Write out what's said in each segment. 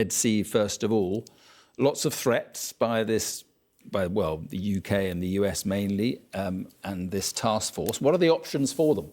Red Sea, first of all, lots of threats by the UK and the US mainly, and this task force. What are the options for them?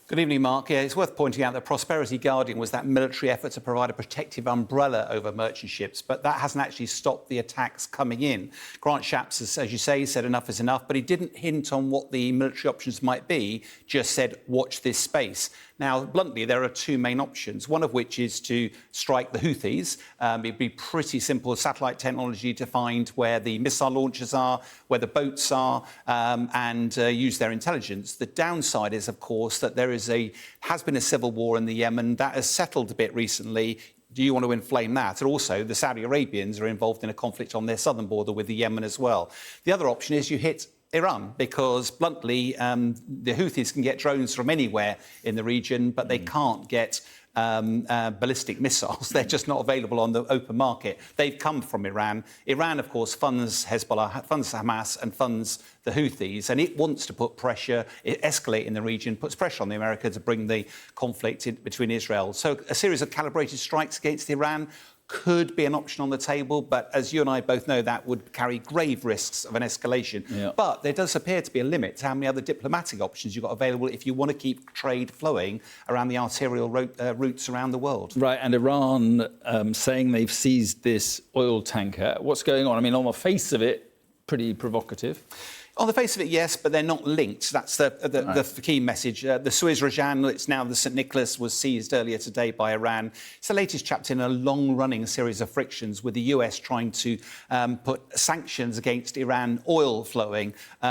Good evening, Mark. Yeah, it's worth pointing out that Prosperity Guardian was that military effort to provide a protective umbrella over merchant ships, but that hasn't actually stopped the attacks coming in. Grant Shapps, as you say, said enough is enough, but he didn't hint on what the military options might be, just said, watch this space. Now, bluntly, there are two main options, one of which is to strike the Houthis. It'd be pretty simple satellite technology to find where the missile launchers are, where the boats are, and use their intelligence. The downside is, of course, that there has been a civil war in the Yemen. That has settled a bit recently. Do you want to inflame that? And also, the Saudi Arabians are involved in a conflict on their southern border with the Yemen as well. The other option is you hit Iran, because bluntly, the Houthis can get drones from anywhere in the region, but they can't get ballistic missiles. They're just not available on the open market. They've come from Iran. Iran, of course, funds Hezbollah, funds Hamas, and funds the Houthis, and it wants to put pressure, escalate in the region, puts pressure on the America to bring the conflict between Israel. So a series of calibrated strikes against Iran could be an option on the table, but as you and I both know, that would carry grave risks of an escalation. Yeah. But there does appear to be a limit to how many other diplomatic options you've got available if you want to keep trade flowing around the arterial routes around the world. Right, and Iran saying they've seized this oil tanker. What's going on? I mean, on the face of it, pretty provocative. On the face of it, yes, but they're not linked. That's the key message. The Suez Rajan, it's now the St. Nicholas, was seized earlier today by Iran. It's the latest chapter in a long-running series of frictions with the US trying to put sanctions against Iran oil flowing. 4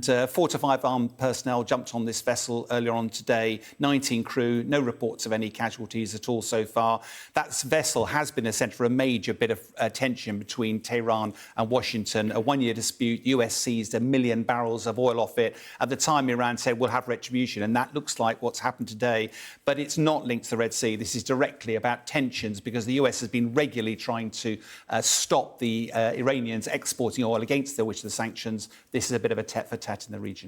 to 5 armed personnel jumped on this vessel earlier on today. 19 crew, no reports of any casualties at all so far. That vessel has been a centre for a major bit of tension between Tehran and Washington. A one-year dispute, US seized 1 million barrels of oil off it. At the time, Iran said, we'll have retribution, and that looks like what's happened today. But it's not linked to the Red Sea. This is directly about tensions, because the US has been regularly trying to stop the Iranians exporting oil against which the sanctions. This is a bit of a tet-for-tet in the region.